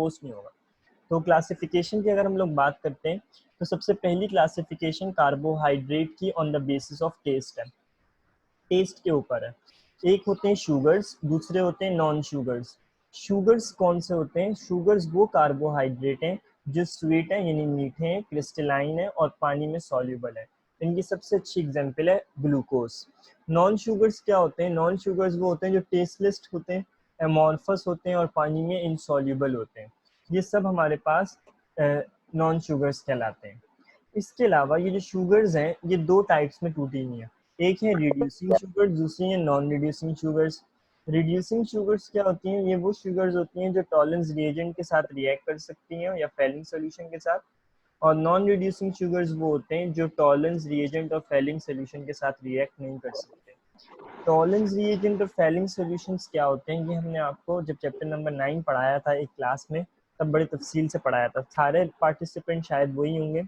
Glucose नहीं होगा। तो क्लासिफिकेशन की अगर हम लोग बात करते हैं तो सबसे पहली क्लासिफिकेशन कार्बोहाइड्रेट की on the basis of taste है, टेस्ट के ऊपर है। एक होते हैं शुगर्स, दूसरे होते हैं नॉन शुगर्स। शुगर्स कौन से होते हैं? शुगर्स वो कार्बोहाइड्रेट हैं जो स्वीट है यानी मीठे हैं, क्रिस्टलाइन है और पानी में सॉल्युबल है। इनकी सबसे अच्छी एग्जांपल है ग्लूकोज। नॉन शुगर्स क्या होते हैं? नॉन शुगर्स वो होते हैं जो टेस्टलेस होते हैं, एमॉर्फस होते हैं और पानी में इनसॉल्युबल होते हैं। ये सब हमारे पास नॉन शुगर्स कहलाते हैं। इसके अलावा ये जो शुगर्स हैं ये दो टाइप्स में टूटी हुई हैं। एक है रिड्यूसिंग शुगर्स, दूसरी है non reducing sugars. Reducing sugars क्या होती हैं? ये वो शुगर्स होती हैं जो टॉलरेंस रिएजेंट के साथ रिएक्ट कर सकती हैं या फेलिंग सॉल्यूशन के साथ। और नॉन रिड्यूसिंग शुगर्स वो होते हैं जो टॉलरेंस रिएजेंट और फेलिंग सॉल्यूशन के साथ रिएक्ट नहीं कर सकते। टॉलरेंस रिएजेंट और फेलिंग सॉल्यूशंस क्या होते हैं? ये हमने आपको जब चैप्टर नंबर 9 पढ़ाया था एक क्लास में, तब बड़े तफसील से पढ़ाया था। सारे पार्टिसिपेंट शायद वही होंगे,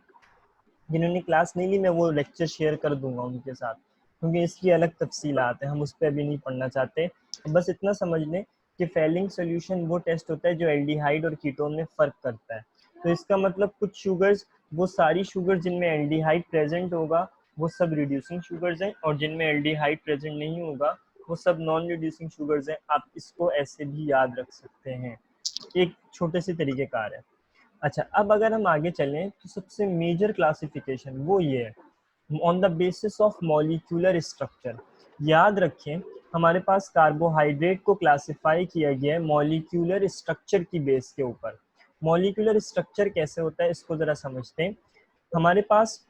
जिन्होंने क्लास नहीं ली मैं वो लेक्चर शेयर कर दूंगा उनके साथ, क्योंकि इसकी अलग तफसीलात हैं, हम उस पर अभी नहीं पढ़ना चाहते। बस इतना समझ लें कि फेलिंग सोल्यूशन वो टेस्ट होता है जो एल्डिहाइड और कीटोन में फ़र्क करता है। तो इसका मतलब कुछ शुगर्स, वो सारी शुगर जिनमें एल्डिहाइड प्रेजेंट होगा वो सब रिड्यूसिंग शुगर्स हैं, और जिनमें एल्डिहाइड प्रेजेंट नहीं होगा वो सब नॉन रिड्यूसिंग शुगर्स हैं। आप इसको ऐसे भी याद रख सकते हैं, एक छोटे से तरीक़ेकार है। अच्छा, अब अगर हम आगे चलें तो सबसे मेजर क्लासिफिकेशन वो ये है on the basis of molecular structure. याद रखें हमारे पास कार्बोहाइड्रेट को क्लासिफाई किया गया है मॉलिक्यूलर स्ट्रक्चर की बेस के ऊपर। मॉलिक्यूलर स्ट्रक्चर कैसे होता है इसको ज़रा समझते हैं। हमारे पास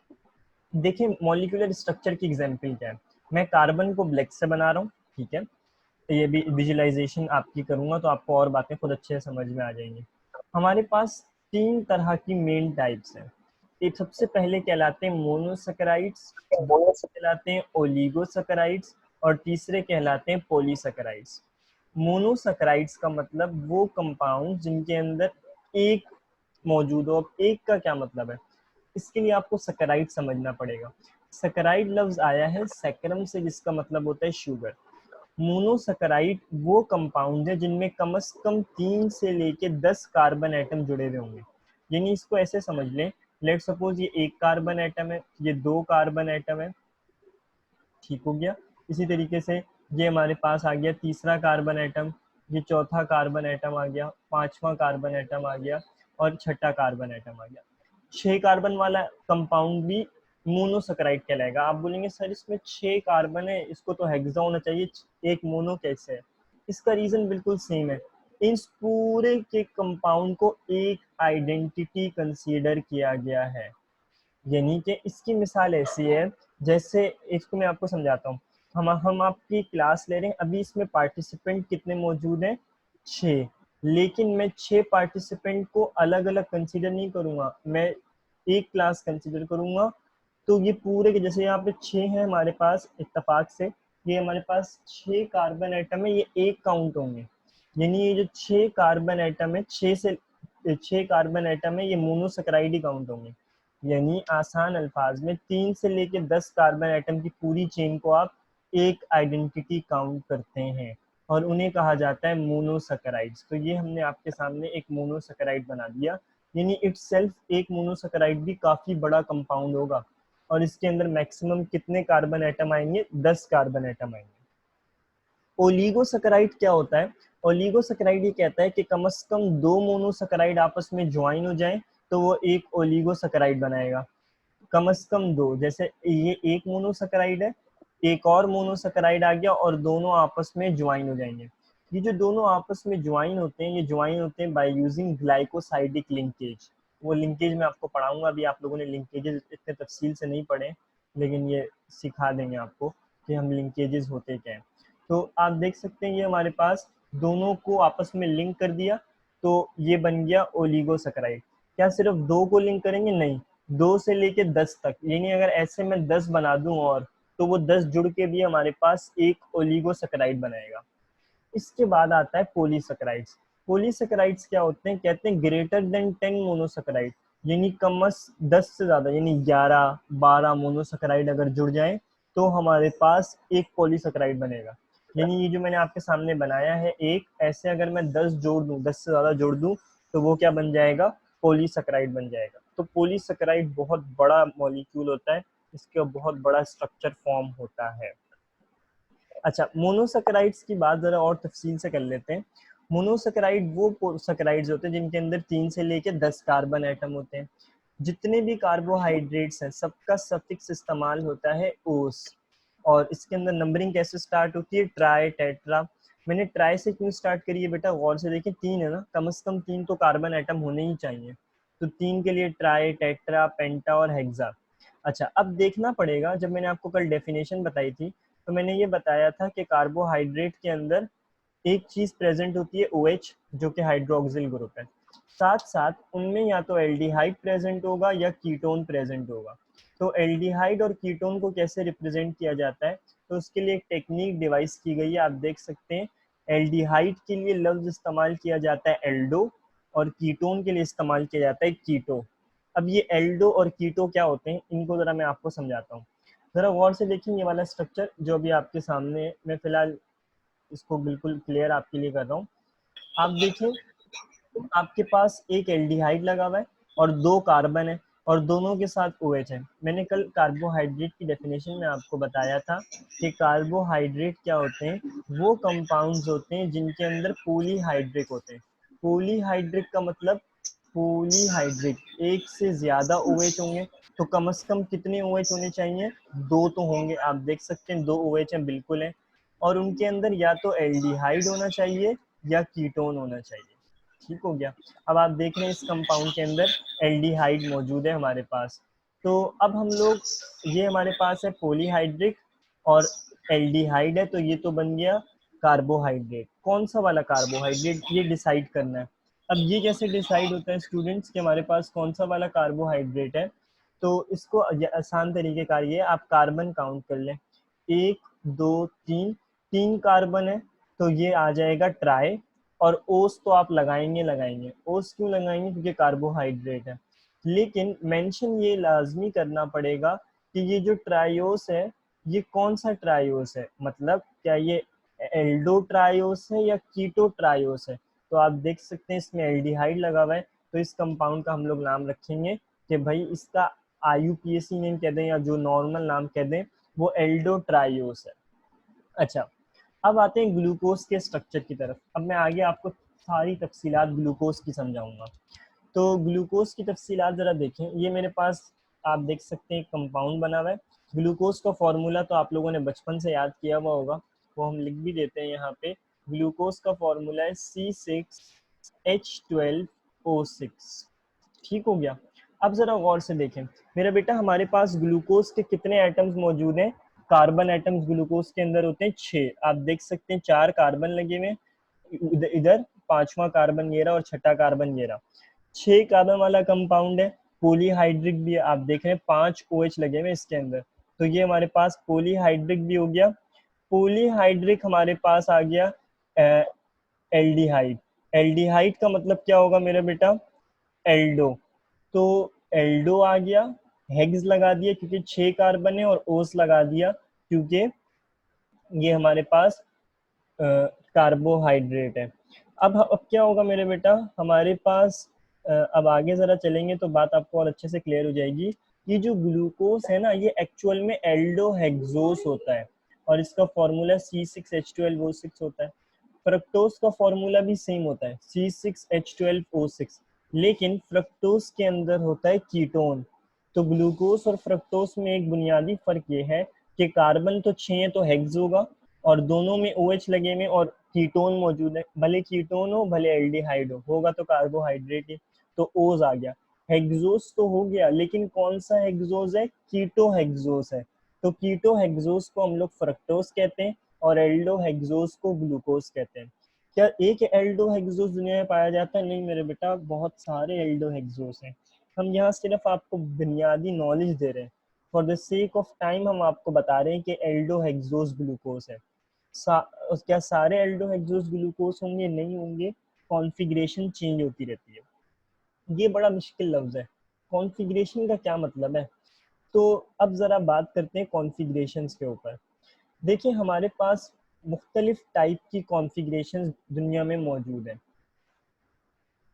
देखिए मॉलिक्यूलर स्ट्रक्चर की एग्जांपल क्या है। मैं कार्बन को ब्लैक से बना रहा हूँ, ठीक है, तो ये भी विजुअलाइजेशन आपकी करूँगा तो आपको और बातें खुद अच्छे से समझ में आ जाएंगी। हमारे पास तीन तरह की मेन टाइप्स हैं। एक सबसे पहले कहलाते हैं मोनोसैकेराइड्स, दूसरे कहलाते हैं ओलिगोसैकेराइड्स और तीसरे कहलाते हैं पॉलीसैकेराइड्स। मोनोसैकेराइड्स का मतलब वो कंपाउंड जिनके अंदर एक मौजूद हो। अब एक का क्या मतलब है, इसके लिए आपको सैकेराइड समझना पड़ेगा। सैकेराइड लफ्ज आया है सैकरम से, जिसका मतलब होता है शुगर। मोनोसैकेराइड वो कंपाउंड है जिनमें कम से कम 3 से लेके 10 कार्बन एटम जुड़े हुए होंगे। यानी इसको ऐसे समझ लें, लेट सपोज ये एक कार्बन एटम है, ये दो कार्बन एटम है, ठीक हो गया। इसी तरीके से ये हमारे पास आ गया तीसरा कार्बन एटम, ये चौथा कार्बन एटम आ गया, पांचवा कार्बन एटम आ गया और छठा कार्बन एटम आ गया। 6 कार्बन वाला कंपाउंड भी मोनोसैकेराइड कहलाएगा। आप बोलेंगे सर इसमें 6 कार्बन है, इसको तो हेक्सा होना चाहिए, एक मोनो कैसे है? इसका रीजन बिल्कुल सेम है। इस पूरे के कंपाउंड को एक आइडेंटिटी कंसीडर किया गया है। यानी कि इसकी मिसाल ऐसी है, जैसे इसको मैं आपको समझाता हूँ। हम आपकी क्लास ले रहे हैं, अभी इसमें पार्टिसिपेंट कितने मौजूद हैं? 6। लेकिन मैं 6 पार्टिसिपेंट को अलग अलग कंसीडर नहीं करूँगा, मैं एक क्लास कंसीडर करूँगा। तो ये पूरे के जैसे यहाँ पे 6 हैं हमारे पास इत्तेफाक से, ये हमारे पास 6 कार्बन एटम है, ये एक काउंट होंगे। यानी ये जो 6 कार्बन एटम है, 6 कार्बन एटम है, ये मोनोसैकेराइड ही काउंट होंगे। यानी आसान अल्फाज में 3 से लेकर 10 कार्बन एटम की पूरी चेन को आप एक आइडेंटिटी काउंट करते हैं और उन्हें कहा जाता है मोनोसैकेराइड्स। तो ये हमने आपके सामने एक मोनोसैकेराइड बना दिया। यानी इटसेल्फ एक मोनोसैकेराइड भी काफ़ी बड़ा कंपाउंड होगा और इसके अंदर मैक्सिमम कितने कार्बन एटम आएंगे? 10 कार्बन एटम आएंगे। ओलिगोसैकेराइड क्या होता है? ओलिगोसैकेराइड ये कहता है कि कम से कम 2 मोनोसैकेराइड आपस में ज्वाइन हो जाएं तो वो एक ओलिगोसैकेराइड बनाएगा। कम से कम 2, जैसे ये एक मोनोसैकेराइड है, एक और मोनोसैकेराइड आ गया और दोनों आपस में ज्वाइन हो जाएंगे। ये जो दोनों आपस में ज्वाइन होते हैं, ये ज्वाइन होते हैं बाय यूजिंग ग्लाइकोसाइडिक लिंकेज। वो लिंकेज मैं आपको पढ़ाऊंगा, अभी आप लोगों ने लिंकेजेस इतने तफसील से नहीं पढ़े, लेकिन ये सिखा देंगे आपको कि हम लिंकेजेस होते क्या हैं। तो आप देख सकते हैं ये हमारे पास दोनों को आपस में लिंक कर दिया, तो ये बन गया ओलिगोसैकेराइड। क्या सिर्फ 2 को लिंक करेंगे? नहीं, 2 से लेके 10 तक। यानी अगर ऐसे मैं 10 बना दूं और तो वो 10 जुड़ के भी हमारे पास एक ओलिगोसैकेराइड बनाएगा। इसके बाद आता है पॉलीसैकेराइड्स। पॉलीसैकेराइड्स क्या होते हैं? कहते हैं ग्रेटर देन 10 मोनोसैकेराइड, यानी कम 10 से ज़्यादा, यानी 11-12 मोनोसैकेराइड अगर जुड़ जाएं तो हमारे पास एक पॉलीसैकेराइड बनेगा। यानी ये जो मैंने आपके सामने बनाया है एक, ऐसे अगर मैं 10 जोड़ दूं, 10 से ज़्यादा जोड़ दूं तो वो क्या बन जाएगा, पॉलीसैकेराइड बन जाएगा। तो पॉलीसैकेराइड बहुत बड़ा मॉलिक्यूल होता है, इसका बहुत बड़ा स्ट्रक्चर फॉर्म होता है। अच्छा, मोनोसैकेराइड्स की बात जरा और तफसील से कर लेते हैं। मोनोसैकेराइड वो सैकेराइड्स होते हैं जिनके अंदर 3 से लेके 10 कार्बन एटम होते हैं। जितने भी कार्बोहाइड्रेट्स हैं सबका सफिक्स इस्तेमाल होता है ओस, और इसके अंदर नंबरिंग कैसे स्टार्ट होती है, ट्राई, टेट्रा। मैंने ट्राई से क्यों स्टार्ट करी है बेटा, गौर से देखिए, 3 है ना, कम से कम 3 तो कार्बन एटम होने ही चाहिए। तो 3 के लिए ट्राई, टेट्रा, पेंटा और हेक्सा। अच्छा, अब देखना पड़ेगा, जब मैंने आपको कल डेफिनेशन बताई थी तो मैंने ये बताया था कि कार्बोहाइड्रेट के अंदर एक चीज प्रेजेंट होती है OH, जो कि हाइड्रोक्सिल ग्रुप है। साथ साथ उनमें या तो एल्डिहाइड प्रेजेंट होगा या कीटोन प्रेजेंट होगा। तो एल्डिहाइड और कीटोन को कैसे रिप्रेजेंट किया जाता है, तो उसके लिए एक टेक्निक डिवाइस की गई है, आप देख सकते हैं। एल्डिहाइड के लिए लफ्ज इस्तेमाल किया जाता है एल्डो, और कीटोन के लिए इस्तेमाल किया जाता है कीटो। अब ये एल्डो और कीटो क्या होते हैं, इनको जरा मैं आपको समझाता हूँ। जरा गौर से देखिए, ये वाला स्ट्रक्चर जो अभी आपके सामने है, मैं फिलहाल इसको बिल्कुल क्लियर आपके लिए कर रहा हूँ। आप देखें, आपके पास एक एल्डिहाइड लगा हुआ है और 2 कार्बन है, और दोनों के साथ OH है। मैंने कल कार्बोहाइड्रेट की डेफिनेशन में आपको बताया था कि कार्बोहाइड्रेट क्या होते हैं, वो कंपाउंड्स होते हैं जिनके अंदर पॉलीहाइड्रिक होते हैं। पॉलीहाइड्रिक का मतलब, पॉलीहाइड्रिक एक से ज्यादा OH होंगे। तो कम से कम कितने OH होने चाहिए, 2 तो होंगे। आप देख सकते हैं 2 OH हैं, बिल्कुल है। और उनके अंदर या तो एल्डिहाइड होना चाहिए या कीटोन होना चाहिए। ठीक हो गया। अब आप देख रहे हैं इस कंपाउंड के अंदर एल्डिहाइड मौजूद है हमारे पास। तो अब हम लोग, ये हमारे पास है पॉलीहाइड्रिक और एल्डिहाइड है, तो ये तो बन गया कार्बोहाइड्रेट। कौन सा वाला कार्बोहाइड्रेट, ये डिसाइड करना है। अब ये कैसे डिसाइड होता है स्टूडेंट्स कि हमारे पास कौन सा वाला कार्बोहाइड्रेट है, तो इसको आसान तरीके का ये, आप कार्बन काउंट कर लें, 1 2 3, 3 कार्बन है, तो ये आ जाएगा ट्राई। और ओस तो आप लगाएंगे लगाएंगे, ओस क्यों लगाएंगे, क्योंकि कार्बोहाइड्रेट है। लेकिन मेंशन ये लाजमी करना पड़ेगा कि ये जो ट्रायोस है, ये कौन सा ट्रायोस है, मतलब क्या ये एल्डो ट्रायोस है या कीटो ट्रायोस है। तो आप देख सकते हैं इसमें एल्डिहाइड लगा हुआ है, तो इस कंपाउंड का हम लोग नाम रखेंगे कि भाई इसका IUPAC नेम कह दें या जो नॉर्मल नाम कह दें, वो एल्डो ट्रायोस है। अच्छा, अब आते हैं ग्लूकोज के स्ट्रक्चर की तरफ। अब मैं आगे आपको सारी तफसीलात ग्लूकोज की समझाऊंगा। तो ग्लूकोज की तफसीलात ज़रा देखें, ये मेरे पास आप देख सकते हैं एक कंपाउंड बना हुआ है। ग्लूकोज का फॉर्मूला तो आप लोगों ने बचपन से याद किया हुआ होगा, वो हम लिख भी देते हैं यहाँ पे। ग्लूकोज का फॉर्मूला है C6H12O6। ठीक हो गया। अब जरा गौर से देखें मेरा बेटा, हमारे पास ग्लूकोज के कितने एटम्स मौजूद हैं, कार्बन एटम्स ग्लूकोज के अंदर होते हैं 6। आप देख सकते हैं 4 कार्बन लगे हुए, इधर 5वां कार्बन ये रहा और 6ठा कार्बन ये रहा। 6 कार्बन वाला कंपाउंड है, पॉलीहाइड्रिक भी है। आप देख रहे हैं 5 OH लगे हुए इसके अंदर, तो ये हमारे पास पॉलीहाइड्रिक भी हो गया। पॉलीहाइड्रिक हमारे पास आ गया एल्डिहाइड। एल्डिहाइड का मतलब क्या होगा मेरा बेटा, एल्डो। तो एल्डो आ गया, हेग्स लगा दिया क्योंकि 6 कार्बन है, और ओस लगा दिया क्योंकि ये हमारे पास कार्बोहाइड्रेट है। अब क्या होगा मेरे बेटा, हमारे पास अब आगे जरा चलेंगे तो बात आपको और अच्छे से क्लियर हो जाएगी। ये जो ग्लूकोज है ना, ये एक्चुअल में एल्डोहेक्सोस होता है, और इसका फॉर्मूला C6H12O6 होता है। फ्रक्टोज का फॉर्मूला भी सेम होता है, C6H12O6। लेकिन फ्रक्टोज के अंदर होता है कीटोन। तो ग्लूकोज और फ्रक्टोज में एक बुनियादी फर्क ये है कि कार्बन तो 6 है तो हेक्स होगा, और दोनों में OH लगे हुए और कीटोन मौजूद है। भले कीटोन हो भले एल्डिहाइड हो, होगा तो कार्बोहाइड्रेट ही। तो ओज आ गया। हेक्सोस तो हो गया, लेकिन कौन सा हेक्सोस है, कीटो हेक्सोस है। तो कीटो हेक्सोस को हम लोग फ्रक्टोज कहते हैं, और एल्डो हेक्सोस को ग्लूकोज कहते हैं। क्या एक एल्डो हेक्सोस दुनिया में पाया जाता है, नहीं मेरे बेटा, बहुत सारे एल्डो हेक्सोस हैं। हम यहाँ सिर्फ आपको बुनियादी नॉलेज दे रहे हैं, for the sake of time हम आपको बता रहे हैं कि एल्डो हेक्सोस ग्लूकोज है। क्या सारे एल्डो हेक्सोस ग्लूकोज होंगे, नहीं होंगे। कॉन्फ़िगरेशन चेंज होती रहती है। ये बड़ा मुश्किल लफ्ज है, कॉन्फ़िगरेशन का क्या मतलब है। तो अब जरा बात करते हैं कॉन्फ़िगरेशंस के ऊपर। देखिए, हमारे पास मुख्तलिफ टाइप की कॉन्फ़िगरेशंस दुनिया में मौजूद है।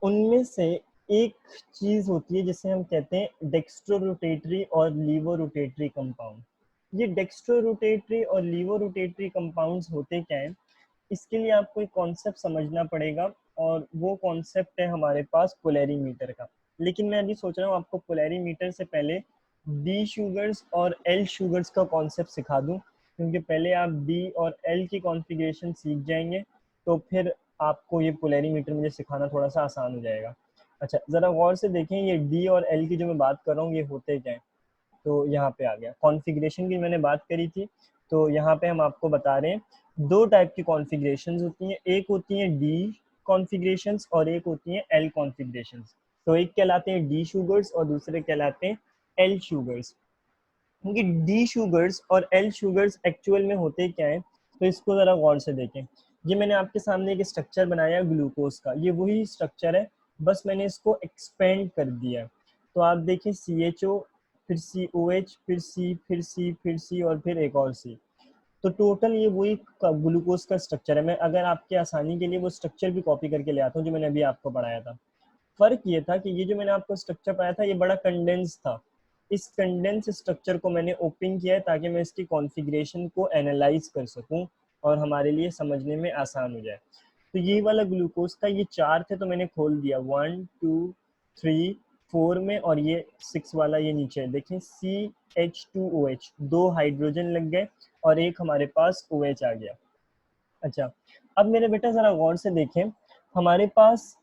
उनमें से एक चीज होती है जिसे हम कहते हैं डेक्स्ट्रो रोटेटरी और लीवो रोटेटरी कंपाउंड। ये डेक्स्ट्रो रोटेटरी और लीवो रोटेटरी कंपाउंड्स होते क्या हैं, इसके लिए आपको एक कॉन्सेप्ट समझना पड़ेगा, और वो कॉन्सेप्ट है हमारे पास पोलैरीमीटर का। लेकिन मैं अभी सोच रहा हूँ आपको पोलैरीमीटर से पहले डी शुगर्स और एल शुगर्स का कॉन्सेप्ट सिखा दूं, क्योंकि पहले आप डी और एल की कॉन्फ़िगरेशन सीख जाएंगे तो फिर आपको ये पोलैरीमीटर मुझे सिखाना थोड़ा सा आसान हो जाएगा। अच्छा, ज़रा गौर से देखें, ये डी और एल की जो मैं बात कर रहा हूँ ये होते क्या हैं। तो यहाँ पे आ गया कॉन्फ़िगरेशन की मैंने बात करी थी, तो यहाँ पे हम आपको बता रहे हैं दो टाइप की कॉन्फ़िगरेशंस होती हैं, एक होती हैं डी कॉन्फ़िगरेशंस और एक होती हैं एल कॉन्फ़िगरेशंस। तो एक कहलाते हैं डी शुगर्स और दूसरे कहलाते हैं एल शुगर्स। क्योंकि डी शुगर्स और एल शुगर्स एक्चुअल में होते क्या है, तो इसको ज़रा गौर से देखें। ये मैंने आपके सामने एक स्ट्रक्चर बनाया ग्लूकोज का, ये वही स्ट्रक्चर है, बस मैंने इसको एक्सपेंड कर दिया। तो आप देखिए CHO, फिर COH, फिर C, फिर C, फिर C और फिर एक और C। तो टोटल ये वही ग्लूकोज का स्ट्रक्चर है। मैं अगर आपके आसानी के लिए वो स्ट्रक्चर भी कॉपी करके ले आता हूँ जो मैंने अभी आपको पढ़ाया था। फर्क ये था कि ये जो मैंने आपको स्ट्रक्चर पढ़ाया था ये बड़ा कंडेंस था। इस कंडेंस स्ट्रक्चर को मैंने ओपन किया है ताकि मैं इसकी कॉन्फ़िगरेशन को एनालाइज कर सकूं और हमारे लिए समझने में आसान हो जाए। तो ये वाला ग्लूकोज था, ये 4 थे तो मैंने खोल दिया 1 2 3 4 में, और ये 6 वाला ये नीचे है। देखें CH2OH, 2 हाइड्रोजन लग गए और एक हमारे पास OH आ गया। अच्छा, अब मेरे बेटा ज़रा गौर से देखें, हमारे पास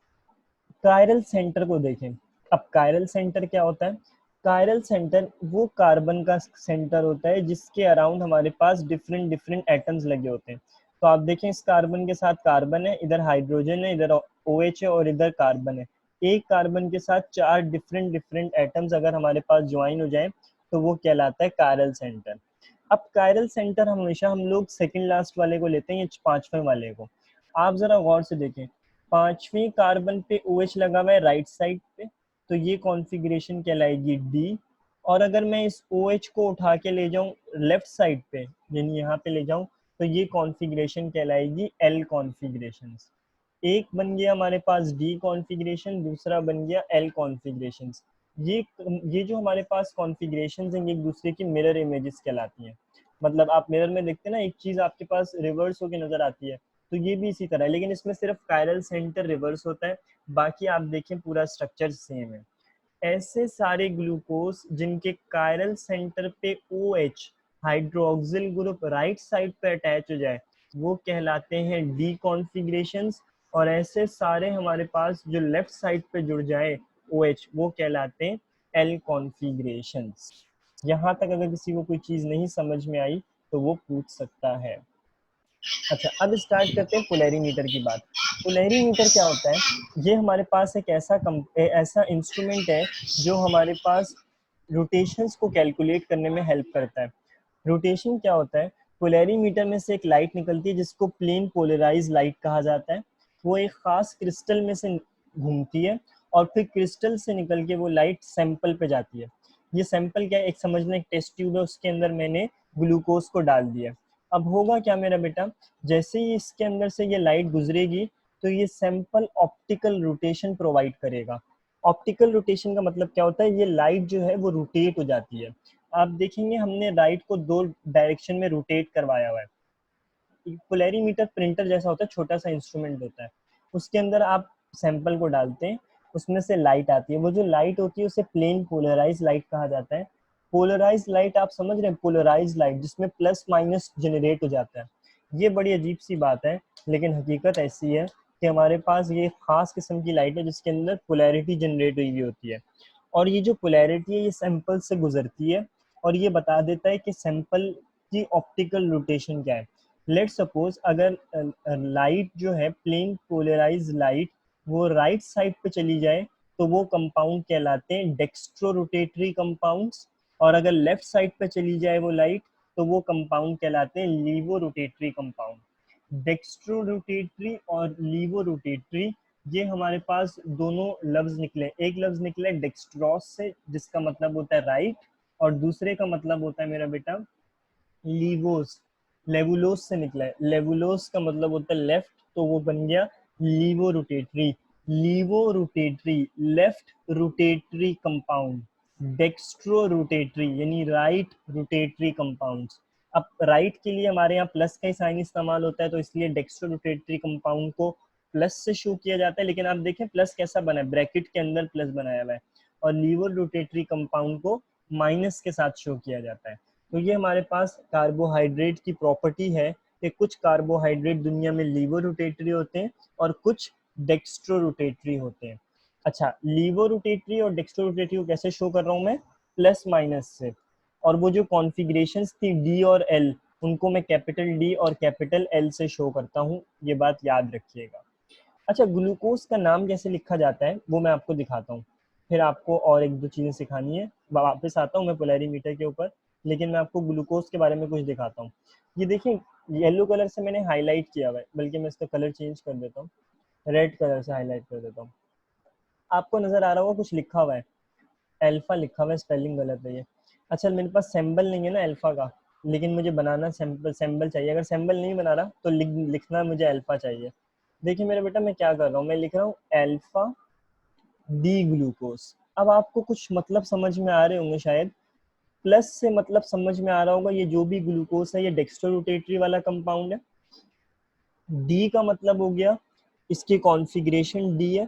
कायरल सेंटर को देखें। अब कायरल सेंटर क्या होता है? कायरल सेंटर वो कार्बन का सेंटर होता है जिसके अराउंड हमारे पास डिफरेंट डिफरेंट एटम्स लगे होते हैं। तो आप देखें, इस कार्बन के साथ कार्बन है, इधर हाइड्रोजन है, इधर OH है और इधर कार्बन है। एक कार्बन के साथ 4 डिफरेंट डिफरेंट एटम्स अगर हमारे पास ज्वाइन हो जाए तो वो कहलाता है कायरल सेंटर। अब कायरल सेंटर हमेशा हम लोग सेकंड लास्ट वाले को लेते हैं या 5वें वाले को। आप जरा गौर से देखें, 5वीं कार्बन पे OH लगा हुआ है राइट साइड पे, तो ये कॉन्फ़िगरेशन कहलाएगी डी। और अगर मैं इस OH को उठा के ले जाऊं लेफ्ट साइड पे, यानी यहाँ पे ले जाऊं, तो ये कॉन्फ़िगरेशन कहलाएगी एल कॉन्फ़िगरेशन। एक बन गया हमारे पास डी कॉन्फ़िगरेशन, दूसरा बन गया एल कॉन्फ़िगरेशन। ये जो हमारे पास कॉन्फ़िगरेशंस हैं ये एक दूसरे की मिरर इमेजेस कहलाती हैं। मतलब आप मिरर में देखते हैं ना, एक चीज़ आपके पास रिवर्स होकर नज़र आती है, तो ये भी इसी तरह है, लेकिन इसमें सिर्फ कायरल सेंटर रिवर्स होता है, बाकी आप देखें पूरा स्ट्रक्चर सेम है। ऐसे सारे ग्लूकोज जिनके कायरल सेंटर पे OH hydroxyl group right side पे अटैच हो जाए वो कहलाते हैं डी कॉन्फ़िगरेशंस, और ऐसे सारे हमारे पास जो लेफ्ट साइड पे जुड़ जाए OH वो कहलाते हैं एल कॉन्फ़िगरेशंस। यहाँ तक अगर किसी को कोई चीज़ नहीं समझ में आई तो वो पूछ सकता है। अच्छा, अब स्टार्ट करते हैं पोलैरीमीटर की बात। पोलैरीमीटर क्या होता है? ये हमारे पास एक ऐसा इंस्ट्रूमेंट है जो हमारे पास रोटेशंस को कैलकुलेट करने में हेल्प करता है। रोटेशन क्या होता है? पोलैरीमीटर में से एक लाइट निकलती है जिसको प्लेन पोलराइज लाइट कहा जाता है। वो एक खास क्रिस्टल में से घूमती है और फिर क्रिस्टल से निकल के वो लाइट सैंपल पे जाती है। ये सैंपल क्या है? एक समझना, एक टेस्ट ट्यूब है, उसके अंदर मैंने ग्लूकोज को डाल दिया। अब होगा क्या मेरा बेटा, जैसे ही इसके अंदर से ये लाइट गुजरेगी तो ये सैंपल ऑप्टिकल रोटेशन प्रोवाइड करेगा। ऑप्टिकल रोटेशन का मतलब क्या होता है? ये लाइट जो है वो रोटेट हो जाती है। आप देखेंगे हमने लाइट को 2 डायरेक्शन में रोटेट करवाया हुआ है। पोलैरीमीटर प्रिंटर जैसा होता है, छोटा सा इंस्ट्रूमेंट होता है, उसके अंदर आप सैंपल को डालते हैं, उसमें से लाइट आती है। वो जो लाइट होती है उसे प्लेन पोलराइज लाइट कहा जाता है। पोलराइज लाइट आप समझ रहे हैं, पोलराइज लाइट जिसमें प्लस माइनस जनरेट हो जाता है। ये बड़ी अजीब सी बात है, लेकिन हकीकत ऐसी है कि हमारे पास ये खास किस्म की लाइट है जिसके अंदर पोलैरिटी जनरेट हुई होती है, और ये जो पोलैरिटी है ये सैंपल से गुजरती है और ये बता देता है कि सैंपल की ऑप्टिकल रोटेशन क्या है। लेट सपोज अगर लाइट जो है प्लेन पोलराइज लाइट वो राइट साइड पे चली जाए तो वो कंपाउंड कहलाते हैं डेक्स्ट्रो रोटेटरी कंपाउंड्स, और अगर लेफ्ट साइड पे चली जाए वो लाइट तो वो कंपाउंड कहलाते हैं levo rotatory compound. Dextro rotatory और लीवो रोटेटरी ये हमारे पास दोनों लफ्ज निकले। एक लफ्ज निकला डेक्स्ट्रॉस से जिसका मतलब होता है राइट, और दूसरे का मतलब होता है मेरा बेटा लीवोस, लेवुलोस से निकला है। लेवुलोस का मतलब होता है लेफ्ट, तो वो बन गया levo rotatory. Levo rotatory left rotatory compound, dextro rotatory यानी राइट रोटेटरी कंपाउंड्स। अब राइट के लिए हमारे यहाँ प्लस का ही साइन इस्तेमाल होता है, तो इसलिए डेक्स्ट्रो रोटेटरी कंपाउंड को प्लस से शो किया जाता है, लेकिन आप देखें प्लस कैसा बना है, ब्रैकेट के अंदर प्लस बनाया हुआ है, और लीवर रोटेटरी कंपाउंड को माइनस के साथ शो किया जाता है। तो ये हमारे पास कार्बोहाइड्रेट की प्रॉपर्टी है कि कुछ कार्बोहाइड्रेट दुनिया में लीवर रोटेटरी होते हैं और कुछ डेक्स्ट्रो रोटेटरी होते हैं। अच्छा, लीवर रोटेटरी और डेक्स्ट्रो रोटेटरी को कैसे शो कर रहा हूँ मैं, प्लस माइनस से, और वो जो कॉन्फ़िगरेशंस थी डी और एल, उनको मैं कैपिटल डी और कैपिटल एल से शो करता हूँ, ये बात याद रखिएगा। अच्छा, ग्लूकोज का नाम कैसे लिखा जाता है वो मैं आपको दिखाता हूँ, फिर आपको और एक दो चीज़ें सिखानी है, वापस आता हूँ मैं पोलैरीमीटर के ऊपर, लेकिन मैं आपको ग्लूकोज के बारे में कुछ दिखाता हूँ। ये देखिए, येलो कलर से मैंने हाईलाइट किया हुआ है, बल्कि मैं इसका कलर चेंज कर देता हूँ, रेड कलर से हाईलाइट कर देता हूँ। आपको नजर आ रहा होगा कुछ लिखा हुआ है, अल्फा लिखा हुआ है, स्पेलिंग गलत है ये। अच्छा, मेरे पास सिंबल नहीं है ना अल्फा का, लेकिन मुझे बनाना सिंबल चाहिए। अगर सिंबल नहीं बना रहा तो लिखना मुझे अल्फा चाहिए। देखिए मेरे बेटा, मैं क्या कर रहा हूँ, मैं लिख रहा हूँ अल्फा डी ग्लूकोज। अब आपको कुछ मतलब समझ में आ रहे होंगे शायद, प्लस से मतलब समझ में आ रहा होगा, ये जो भी ग्लूकोज है ये डेक्स्ट्रो रोटेटरी वाला कंपाउंड है। डी का मतलब हो गया इसकी कॉन्फ़िगरेशन डी है।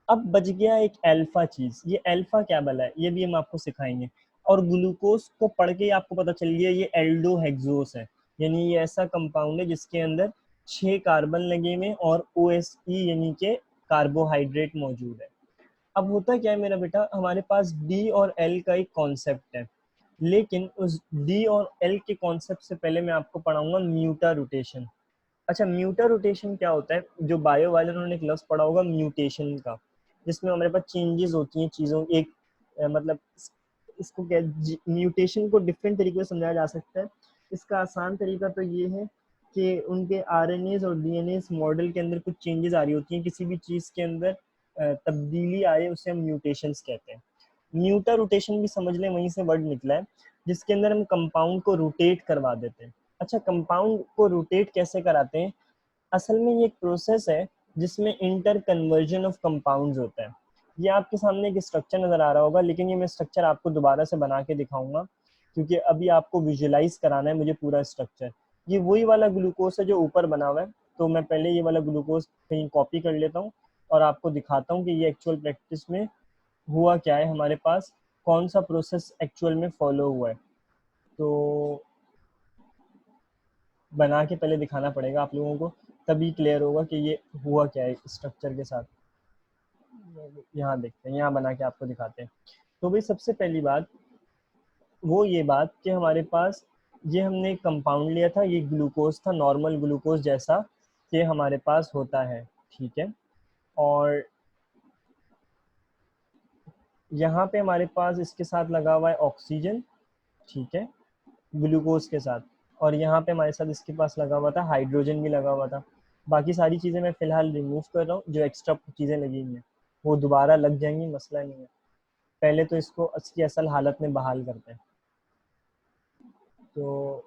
अब बच गया एक अल्फा चीज, ये अल्फा क्या भला है, ये भी हम आपको सिखाएंगे। और ग्लूकोज को पढ़ के आपको पता चल गया ये एल्डोहेक्सोस है, यानी ये ऐसा कंपाउंड है जिसके अंदर 6 कार्बन लगे हुए और OSE यानी के कार्बोहाइड्रेट मौजूद है। अब होता क्या है मेरा बेटा, हमारे पास डी और एल का एक कॉन्सेप्ट है, लेकिन उस डी और एल के कॉन्सेप्ट से पहले मैं आपको पढ़ाऊंगा म्यूटा रोटेशन। अच्छा, म्यूटा रोटेशन क्या होता है, जो बायो वाले उन्होंने एक लफ्ज पढ़ा होगा म्यूटेशन का, जिसमें हमारे पास चेंजेस होती हैं चीज़ों एक मतलब इसको क्या, म्यूटेशन को डिफरेंट तरीके से समझाया जा सकता है। इसका आसान तरीका तो ये है कि उनके RNAs और DNAs मॉडल के अंदर कुछ चेंजेस आ रही होती हैं, किसी भी चीज़ के अंदर तब्दीली आए उसे हम म्यूटेशंस कहते हैं। म्यूटा रोटेशन भी समझ लें, वहीं से वर्ड निकला है, जिसके अंदर हम कंपाउंड को रोटेट करवा देते हैं। अच्छा, कंपाउंड को रोटेट कैसे कराते हैं, असल में ये एक प्रोसेस है जिसमें इंटर कन्वर्जन ऑफ कंपाउंड्स होता है। ये आपके सामने एक स्ट्रक्चर नज़र आ रहा होगा, लेकिन ये मैं स्ट्रक्चर आपको दोबारा से बना के दिखाऊंगा, क्योंकि अभी आपको विजुलाइज कराना है मुझे पूरा स्ट्रक्चर। ये वही वाला ग्लूकोज है जो ऊपर बना हुआ है, तो मैं पहले ये वाला ग्लूकोज कहीं कॉपी कर लेता हूँ और आपको दिखाता हूँ कि ये एक्चुअल प्रैक्टिस में हुआ क्या है, हमारे पास कौन सा प्रोसेस एक्चुअल में फॉलो हुआ है। तो बना के पहले दिखाना पड़ेगा आप लोगों को, तभी क्लियर होगा कि ये हुआ क्या है स्ट्रक्चर के साथ। यहाँ देखते हैं, यहाँ बना के आपको दिखाते हैं। तो भाई सबसे पहली बात वो ये बात कि हमारे पास ये हमने एक कंपाउंड लिया था, ये ग्लूकोज था, नॉर्मल ग्लूकोज जैसा कि हमारे पास होता है, ठीक है। और यहाँ पे हमारे पास इसके साथ लगा हुआ है ऑक्सीजन, ठीक है, ग्लूकोज के साथ। और यहाँ पे हमारे साथ इसके पास लगा हुआ था हाइड्रोजन भी लगा हुआ था। बाकी सारी चीज़ें मैं फ़िलहाल रिमूव कर रहा हूँ, जो एक्स्ट्रा चीज़ें लगी हुई हैं वो दोबारा लग जाएंगी, मसला नहीं है। पहले तो इसको इसकी असल हालत में बहाल करते हैं। तो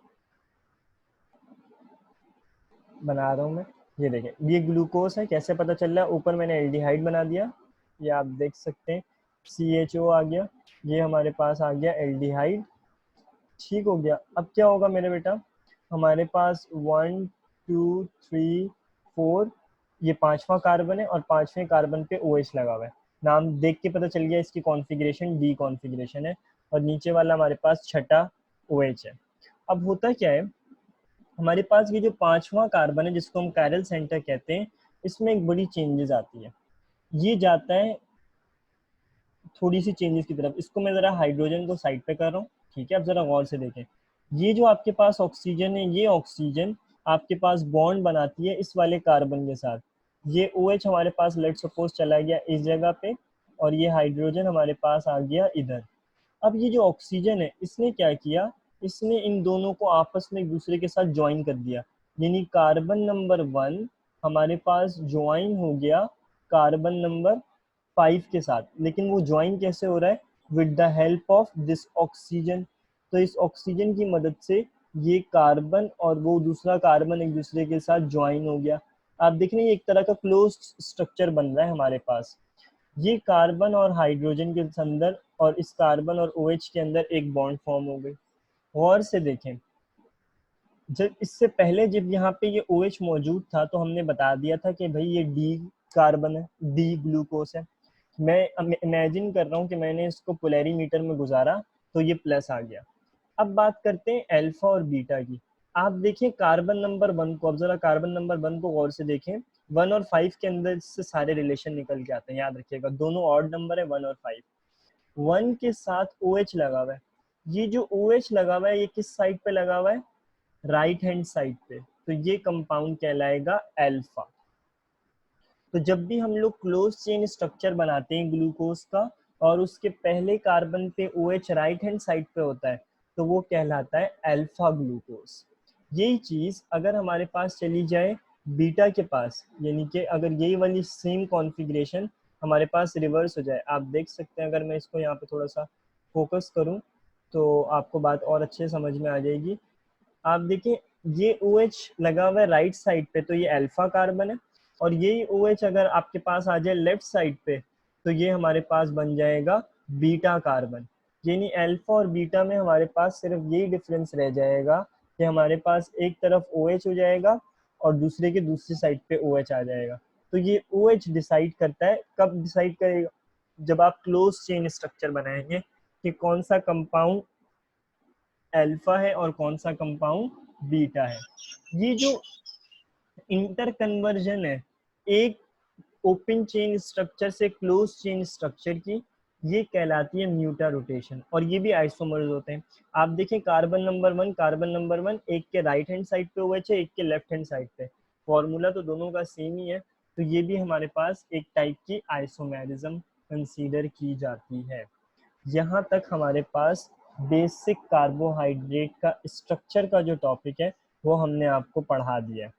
बना रहा हूँ मैं, ये देखें ये ग्लूकोज है, कैसे पता चल रहा है, ऊपर मैंने एल्डिहाइड बना दिया, ये आप देख सकते हैं, CHO आ गया, ये हमारे पास आ गया एल्डिहाइड, ठीक हो गया। अब क्या होगा मेरे बेटा, हमारे पास 1 2 3 4, ये पांचवा कार्बन है और पांचवें कार्बन पे OH लगा हुआ है। नाम देख के पता चल गया इसकी कॉन्फ़िगरेशन डी कॉन्फ़िगरेशन है, और नीचे वाला हमारे पास छठा OH है। अब होता क्या है, हमारे पास ये जो पांचवा कार्बन है जिसको हम कैरल सेंटर कहते हैं, इसमें एक बड़ी चेंजेस आती है, ये जाता है थोड़ी सी चेंजेस की तरफ। इसको मैं जरा हाइड्रोजन को साइड पे कर रहा हूँ, ठीक है। अब जरा गौर से देखें, ये जो आपके पास ऑक्सीजन है, ये ऑक्सीजन आपके पास बॉन्ड बनाती है इस वाले कार्बन के साथ। ये OH हमारे पास लेट सपोज चला गया इस जगह पे, और ये हाइड्रोजन हमारे पास आ गया इधर। अब ये जो ऑक्सीजन है इसने क्या किया, इसने इन दोनों को आपस में एक दूसरे के साथ ज्वाइन कर दिया, यानी कार्बन नंबर 1 हमारे पास ज्वाइन हो गया कार्बन नंबर 5 के साथ। लेकिन वो ज्वाइन कैसे हो रहा है, with the help of this oxygen. तो इस ऑक्सीजन की मदद से ये कार्बन और वो दूसरा कार्बन एक दूसरे के साथ ज्वाइन हो गया। आप देख रहे हैं एक तरह का क्लोज्ड स्ट्रक्चर बन रहा है हमारे पास। ये कार्बन और हाइड्रोजन के अंदर और इस कार्बन और OH के अंदर एक बॉन्ड फॉर्म हो गई। गौर से देखें, जब इससे पहले जब यहाँ पे ये OH मौजूद था तो हमने बता दिया था कि भाई ये डी कार्बन है, डी ग्लूकोस है। मैं इमेजिन कर रहा हूँ कि मैंने इसको पोलैरीमीटर में गुजारा तो ये प्लस आ गया। अब बात करते हैं अल्फा और बीटा की। आप देखिए कार्बन नंबर 1 को, अब जरा कार्बन नंबर 1 को गौर से देखें। 1 और 5 के अंदर से सारे रिलेशन निकल के आते हैं, याद रखिएगा दोनों ऑड नंबर है 1 और 5। 1 के साथ OH लगा हुआ है। ये जो OH लगा हुआ है ये किस साइड पे लगा हुआ है? राइट हैंड साइड पे। तो ये कंपाउंड कहलाएगा अल्फा। तो जब भी हम लोग क्लोज चेन स्ट्रक्चर बनाते हैं ग्लूकोज का और उसके पहले कार्बन पे OH राइट हैंड साइड पे होता है तो वो कहलाता है अल्फा ग्लूकोज। यही चीज अगर हमारे पास चली जाए बीटा के पास, यानी कि अगर यही वाली सेम कॉन्फ़िगरेशन हमारे पास रिवर्स हो जाए, आप देख सकते हैं अगर मैं इसको यहाँ पे थोड़ा सा फोकस करूँ तो आपको बात और अच्छे समझ में आ जाएगी। आप देखिए ये OH लगा हुआ है राइट साइड पे तो ये अल्फा कार्बन है, और यही OH अगर आपके पास आ जाए लेफ्ट साइड पे तो ये हमारे पास बन जाएगा बीटा कार्बन। यानी अल्फा और बीटा में हमारे पास सिर्फ यही डिफरेंस रह जाएगा कि हमारे पास एक तरफ OH हो जाएगा और दूसरे के दूसरी साइड पे OH आ जाएगा। तो ये OH डिसाइड करता है, कब डिसाइड करेगा? जब आप क्लोज चेन स्ट्रक्चर बनाएंगे कि कौन सा कंपाउंड अल्फा है और कौन सा कंपाउंड बीटा है। ये जो इंटर कन्वर्जन है एक ओपन चेन स्ट्रक्चर से क्लोज चेन स्ट्रक्चर की, ये कहलाती है म्यूटा रोटेशन, और ये भी आइसोमर्स होते हैं। आप देखें कार्बन नंबर वन एक के राइट हैंड साइड पे OH है, एक के लेफ्ट हैंड साइड पे। फॉर्मूला तो दोनों का सेम ही है, तो ये भी हमारे पास एक टाइप की आइसोमेरिज्म कंसीडर की जाती है। यहाँ तक हमारे पास बेसिक कार्बोहाइड्रेट का स्ट्रक्चर का जो टॉपिक है वो हमने आपको पढ़ा दिया है।